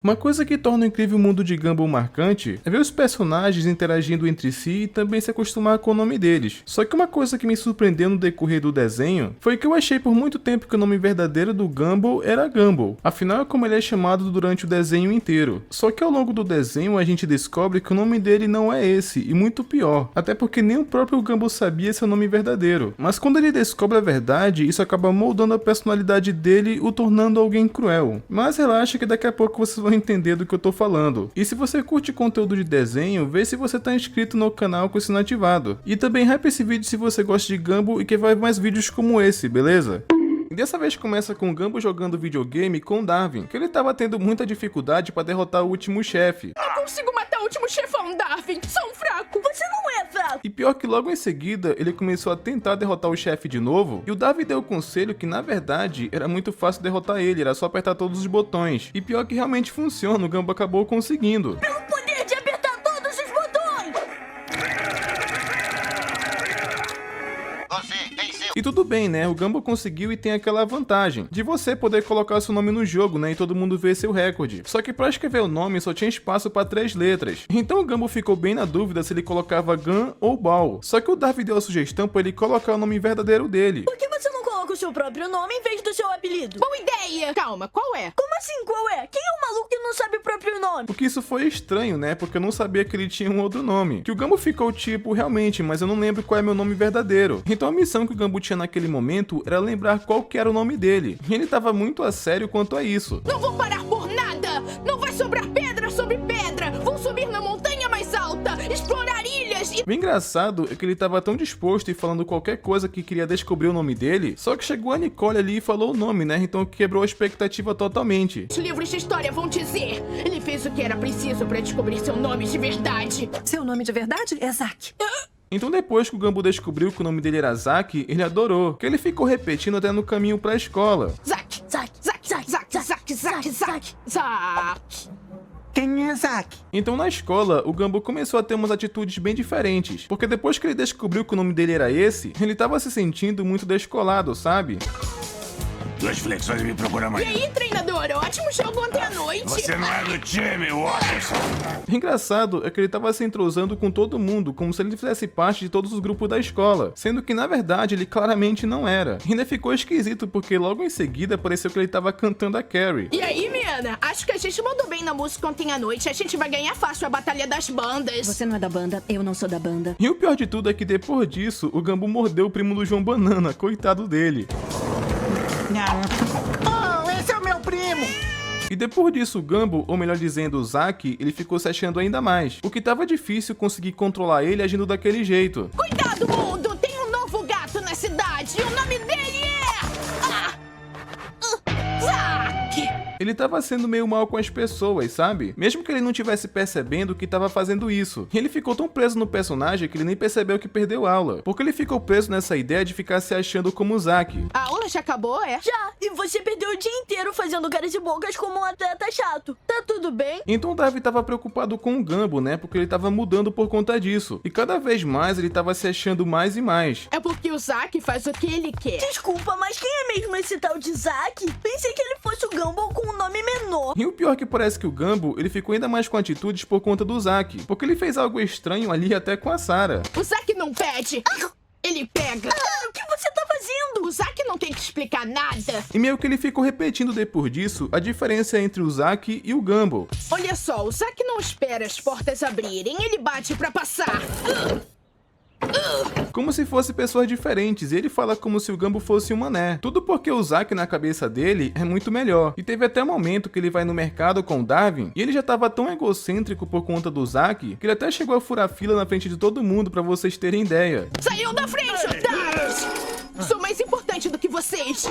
Uma coisa que torna o incrível mundo de Gumball marcante é ver os personagens interagindo entre si e também se acostumar com o nome deles. Só que uma coisa que me surpreendeu no decorrer do desenho foi que eu achei por muito tempo que o nome verdadeiro do Gumball era Gumball, afinal é como ele é chamado durante o desenho inteiro. Só que ao longo do desenho a gente descobre que o nome dele não é esse, e muito pior, até porque nem o próprio Gumball sabia seu nome verdadeiro. Mas quando ele descobre a verdade, isso acaba moldando a personalidade dele, o tornando alguém cruel. Mas relaxa que daqui a pouco vocês vão entender do que eu tô falando. E se você curte conteúdo de desenho, vê se você tá inscrito no canal com o sino ativado. E também hype esse vídeo se você gosta de Gumball e quer ver mais vídeos como esse, beleza? E dessa vez começa com o Gumball jogando videogame com o Darwin, que ele tava tendo muita dificuldade para derrotar o último chefe. Não consigo matar o último chefão, Darwin. Sou um fraco. Você não é fraco. E pior que logo em seguida, ele começou a tentar derrotar o chefe de novo, e o Darwin deu o conselho que na verdade era muito fácil derrotar ele, era só apertar todos os botões. E pior que realmente funciona, o Gumball acabou conseguindo. Pelo poder de apertar todos os botões. Você venceu! E tudo bem, né? O Gumball conseguiu e tem aquela vantagem de você poder colocar seu nome no jogo, né? E todo mundo ver seu recorde. Só que para escrever o nome só tinha espaço para 3 letras. Então o Gumball ficou bem na dúvida se ele colocava Gun ou Ball. Só que o Darwin deu a sugestão para ele colocar o nome verdadeiro dele. Por que você não coloca o seu próprio nome em vez do seu apelido? Boa ideia. Calma, qual é? Como assim, qual é? Quem é o maluco que não sabe o próprio nome? Porque isso foi estranho, né? Porque eu não sabia que ele tinha um outro nome. Que o Gumball ficou tipo, realmente, mas eu não lembro qual é meu nome verdadeiro. Então a missão que o Gumball tinha naquele momento era lembrar qual que era o nome dele. E ele tava muito a sério quanto a isso. Não vou parar por nada. Não vai sobrar pedra sobre pedra. Vou subir na montanha mais alta, explorar ilhas e... O engraçado é que ele tava tão disposto e falando qualquer coisa que queria descobrir o nome dele, só que chegou a Nicole ali e falou o nome, né? Então quebrou a expectativa totalmente. Os livros de história vão dizer. Ele fez o que era preciso para descobrir seu nome de verdade. Seu nome de verdade é Zack. Então depois que o Gumball descobriu que o nome dele era Zack, ele adorou, que ele ficou repetindo até no caminho pra escola. Zack, Zack, Zack, Zack, Zack, Zack, Zack, Zack, Zack. Quem é Zack? Então na escola, o Gumball começou a ter umas atitudes bem diferentes, porque depois que ele descobriu que o nome dele era esse, ele tava se sentindo muito descolado, sabe? Duas flexões me procuram E amanhã. aí, treinador? Ótimo jogo ontem à noite. Você não é do time, Watson. O engraçado é que ele tava se entrosando com todo mundo, como se ele fizesse parte de todos os grupos da escola, sendo que na verdade ele claramente não era. E ainda ficou esquisito porque logo em seguida pareceu que ele tava cantando a Carrie. E aí, Miana? Acho que a gente mandou bem na música ontem à noite. A gente vai ganhar fácil a batalha das bandas. Você não é da banda, eu não sou da banda. E o pior de tudo é que depois disso, o Gumball mordeu o primo do João Banana, coitado dele. Oh, esse é o meu primo! E depois disso, o Gumball, ou melhor dizendo, o Zack, ele ficou se achando ainda mais, o que tava difícil conseguir controlar ele agindo daquele jeito. Cuidado, mundo! Tem um novo gato na cidade e o nome dele é... Zack! Ele tava sendo meio mal com as pessoas, sabe? Mesmo que ele não tivesse percebendo que tava fazendo isso. E ele ficou tão preso no personagem que ele nem percebeu que perdeu aula. Porque ele ficou preso nessa ideia de ficar se achando como o Zack. A aula já acabou, é? Já, e você perdeu o dia inteiro fazendo caras e bocas como um atleta chato. Tá tudo bem? Então o Darwin tava preocupado com o Gumball, né? Porque ele tava mudando por conta disso. E cada vez mais ele tava se achando mais e mais. É porque o Zack faz o que ele quer. Desculpa, mas quem é mesmo esse tal de Zack? Pensei que ele fosse o Gumball com um nome menor. E o pior é que parece que o Gumball, ele ficou ainda mais com atitudes por conta do Zack. Porque ele fez algo estranho ali até com a Sarah. O Zack não pede. Ele pega. O que você tá fazendo? O Zack não tem que explicar nada. E meio que ele ficou repetindo depois disso a diferença entre o Zack e o Gumball. Olha só, o Zack não espera as portas abrirem. Ele bate pra passar. Como se fossem pessoas diferentes, e ele fala como se o Gumball fosse um mané. Tudo porque o Zack na cabeça dele é muito melhor. E teve até um momento que ele vai no mercado com o Darwin, e ele já tava tão egocêntrico por conta do Zack, que ele até chegou a furar fila na frente de todo mundo pra vocês terem ideia. Saiam da frente, otários! Sou mais importante do que vocês.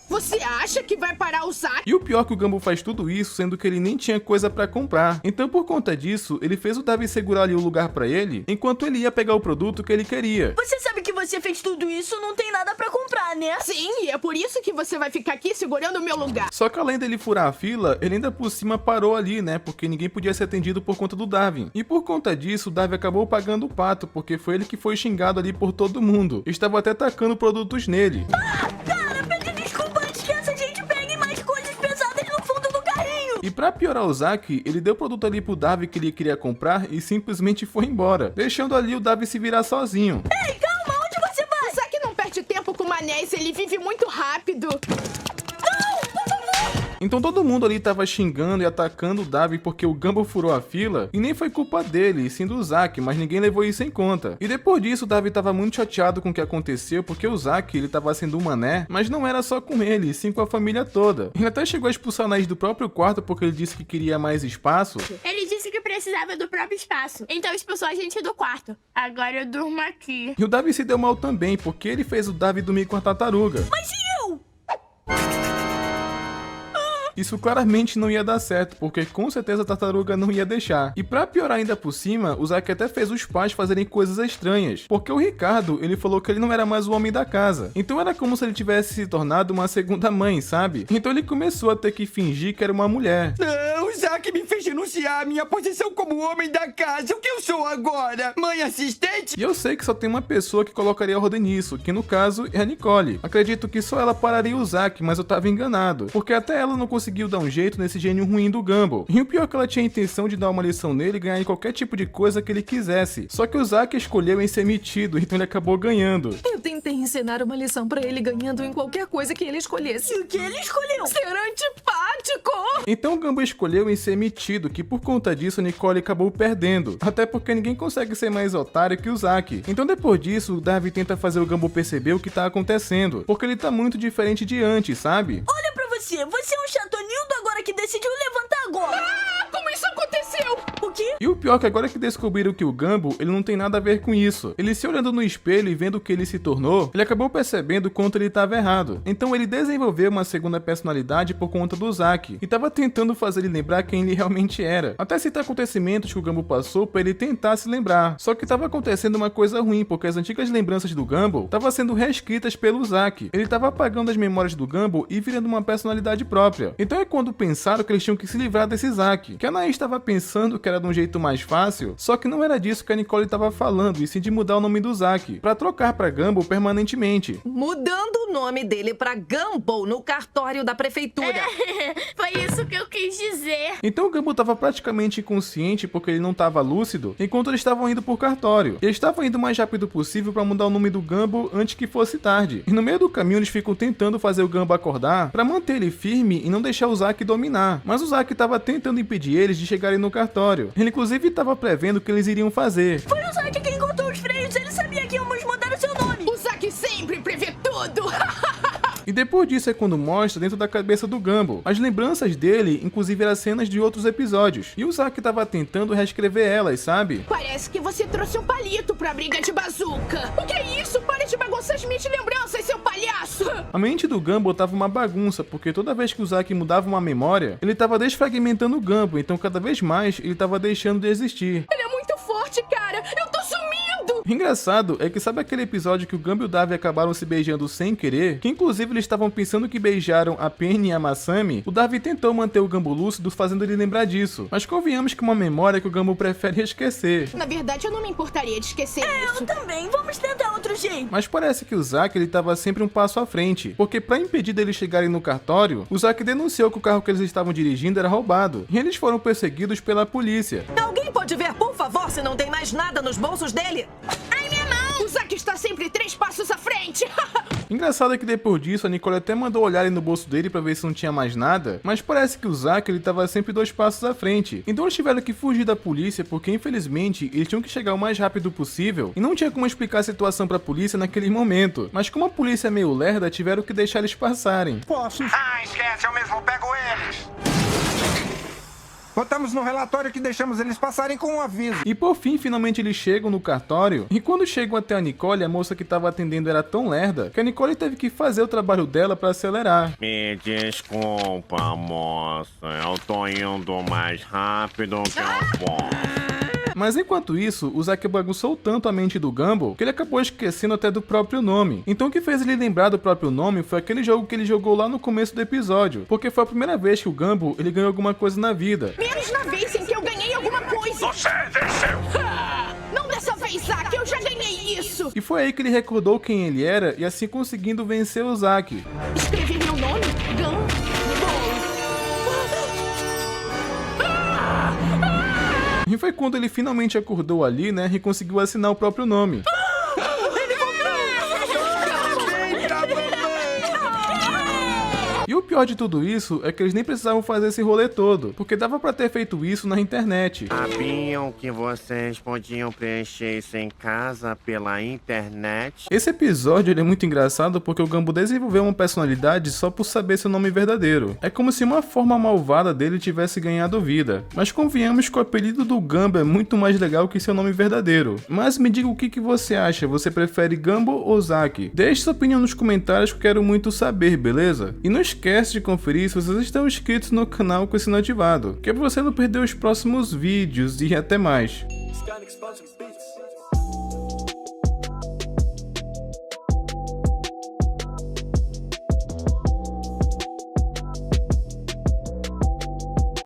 Você acha que vai parar o Zack? E o pior é que o Gumball faz tudo isso, sendo que ele nem tinha coisa pra comprar. Então por conta disso, ele fez o Darwin segurar ali o lugar pra ele, enquanto ele ia pegar o produto que ele queria. Você sabe que você fez tudo isso, não tem nada pra comprar, né? Sim, e é por isso que você vai ficar aqui segurando o meu lugar. Só que além dele furar a fila, ele ainda por cima parou ali, né? Porque ninguém podia ser atendido por conta do Darwin. E por conta disso, o Darwin acabou pagando o pato, porque foi ele que foi xingado ali por todo mundo. Estava até tacando produtos nele. Cara, pede desculpa antes que essa gente pegue mais coisas pesadas no fundo do carrinho. E pra piorar o Zack, ele deu o produto ali pro Davi que ele queria comprar e simplesmente foi embora, deixando ali o Davi se virar sozinho. Ei, calma, onde você vai? O Zack não perde tempo com manés, ele vive muito rápido. Então todo mundo ali tava xingando e atacando o Davi porque o Gumball furou a fila, e nem foi culpa dele, e sim do Zack, mas ninguém levou isso em conta. E depois disso o Davi tava muito chateado com o que aconteceu, porque o Zack, ele tava sendo um mané, mas não era só com ele, e sim com a família toda. Ele até chegou a expulsar a Anaís do próprio quarto porque ele disse que queria mais espaço. Ele disse que precisava do próprio espaço, então expulsou a gente do quarto. Agora eu durmo aqui. E o Davi se deu mal também, porque ele fez o Davi dormir com a tartaruga. Mas e eu? Isso claramente não ia dar certo, porque com certeza a tartaruga não ia deixar. E pra piorar ainda por cima, o Zack até fez os pais fazerem coisas estranhas, porque o Ricardo, ele falou que ele não era mais o homem da casa. Então era como se ele tivesse se tornado uma segunda mãe, sabe? Então ele começou a ter que fingir que era uma mulher. Não, o Zack me fez denunciar a minha posição como homem da casa. O que eu sou agora? Mãe assistente? E eu sei que só tem uma pessoa que colocaria ordem nisso, que no caso é a Nicole. Acredito que só ela pararia o Zack, mas eu tava enganado, porque até ela não conseguiu dar um jeito nesse gênio ruim do Gumball. E o pior é que ela tinha a intenção de dar uma lição nele e ganhar em qualquer tipo de coisa que ele quisesse. Só que o Zack escolheu em ser metido, então ele acabou ganhando. Eu tentei ensinar uma lição pra ele ganhando em qualquer coisa que ele escolhesse. E o que ele escolheu? Ser antipático! Então o Gumball escolheu em ser metido, que por conta disso a Nicole acabou perdendo. Até porque ninguém consegue ser mais otário que o Zack. Então depois disso, o Davi tenta fazer o Gumball perceber o que tá acontecendo, porque ele tá muito diferente de antes, sabe? Olha pra você é um chatonildo agora que decidiu levantar agora. Ah, como isso aconteceu? O quê? E o pior é que agora que descobriram que o Gumball, ele não tem nada a ver com isso. Ele se olhando no espelho e vendo o que ele se tornou, ele acabou percebendo o quanto ele estava errado. Então ele desenvolveu uma segunda personalidade por conta do Zack, e estava tentando fazer ele lembrar quem ele realmente era. Até citar acontecimentos que o Gumball passou para ele tentar se lembrar. Só que estava acontecendo uma coisa ruim, porque as antigas lembranças do Gumball estavam sendo reescritas pelo Zack. Ele estava apagando as memórias do Gumball e virando uma personalidade própria. Então é quando pensaram que eles tinham que se livrar desse Zack, que a Anaís estava pensando que era de um jeito mais fácil, só que não era disso que a Nicole estava falando, e sim de mudar o nome do Zack, para trocar para Gumball permanentemente. Mudando o nome dele pra Gumball no cartório da prefeitura. Foi isso que eu quis dizer. Então o Gumball estava praticamente inconsciente porque ele não estava lúcido, enquanto eles estavam indo por cartório. Eles estavam indo o mais rápido possível para mudar o nome do Gumball antes que fosse tarde. E no meio do caminho eles ficam tentando fazer o Gumball acordar para manter ele firme e não deixar o Zack dominar. Mas o Zack estava tentando impedir eles de chegarem no cartório. Ele inclusive estava prevendo o que eles iriam fazer. Foi o Zack quem cortou os freios. Ele sabia que íamos mudar o seu nome. O Zack sempre prevê tudo. E depois disso é quando mostra dentro da cabeça do Gumball. As lembranças dele, inclusive, eram cenas de outros episódios. E o Zack tava tentando reescrever elas, sabe? Parece que você trouxe um palito pra briga de bazuca. O que é isso? Pare de bagunçar as minhas lembranças, seu palhaço! A mente do Gumball tava uma bagunça, porque toda vez que o Zack mudava uma memória, ele tava desfragmentando o Gumball, então cada vez mais ele tava deixando de existir. Ele é muito forte, cara! Eu tô sumindo! O engraçado é que sabe aquele episódio que o Gumball e o Davi acabaram se beijando sem querer? Que inclusive eles estavam pensando que beijaram a Penny e a Masami? O Davi tentou manter o Gumball lúcido, fazendo ele lembrar disso. Mas convenhamos que é uma memória que o Gumball prefere esquecer. Na verdade, eu não me importaria de esquecer isso. Eu também. Vamos tentar outro jeito. Mas parece que o Zack ele tava sempre um passo à frente, porque para impedir deles chegarem no cartório, o Zack denunciou que o carro que eles estavam dirigindo era roubado, e eles foram perseguidos pela polícia. Alguém pode ver, por favor, se não tem mais nada nos bolsos dele? Ai, minha mão! O Zack está sempre 3 passos à frente! Engraçado é que depois disso a Nicole até mandou olharem no bolso dele pra ver se não tinha mais nada, mas parece que o Zack ele tava sempre 2 passos à frente. Então eles tiveram que fugir da polícia porque infelizmente eles tinham que chegar o mais rápido possível e não tinha como explicar a situação pra polícia naquele momento. Mas como a polícia é meio lerda, tiveram que deixar eles passarem. Posso? Ah, esquece, eu mesmo pego eles. Botamos no relatório que deixamos eles passarem com um aviso. E por fim, finalmente eles chegam no cartório, e quando chegam até a Nicole, a moça que tava atendendo era tão lerda, que a Nicole teve que fazer o trabalho dela pra acelerar. Me desculpa, moça. Eu tô indo mais rápido que eu posso. Mas enquanto isso, o Zack bagunçou tanto a mente do Gumball que ele acabou esquecendo até do próprio nome. Então o que fez ele lembrar do próprio nome foi aquele jogo que ele jogou lá no começo do episódio, porque foi a primeira vez que o Gumball ele ganhou alguma coisa na vida. Menos na vez em que eu ganhei alguma coisa! Você venceu! Não dessa vez, Zack! Eu já ganhei isso! E foi aí que ele recordou quem ele era e assim conseguindo vencer o Zack. Escrevi meu nome? Gumball! E foi quando ele finalmente acordou ali, né, e conseguiu assinar o próprio nome. E o pior de tudo isso é que eles nem precisavam fazer esse rolê todo, porque dava pra ter feito isso na internet. Sabiam que vocês podiam preencher isso em casa pela internet? Esse episódio ele é muito engraçado porque o Gumball desenvolveu uma personalidade só por saber seu nome verdadeiro. É como se uma forma malvada dele tivesse ganhado vida. Mas convenhamos que o apelido do Gumball é muito mais legal que seu nome verdadeiro. Mas me diga o que você acha, você prefere Gumball ou Zack? Deixe sua opinião nos comentários que eu quero muito saber, beleza? E não esquece de conferir se vocês estão inscritos no canal com o sino ativado, que é pra você não perder os próximos vídeos e até mais.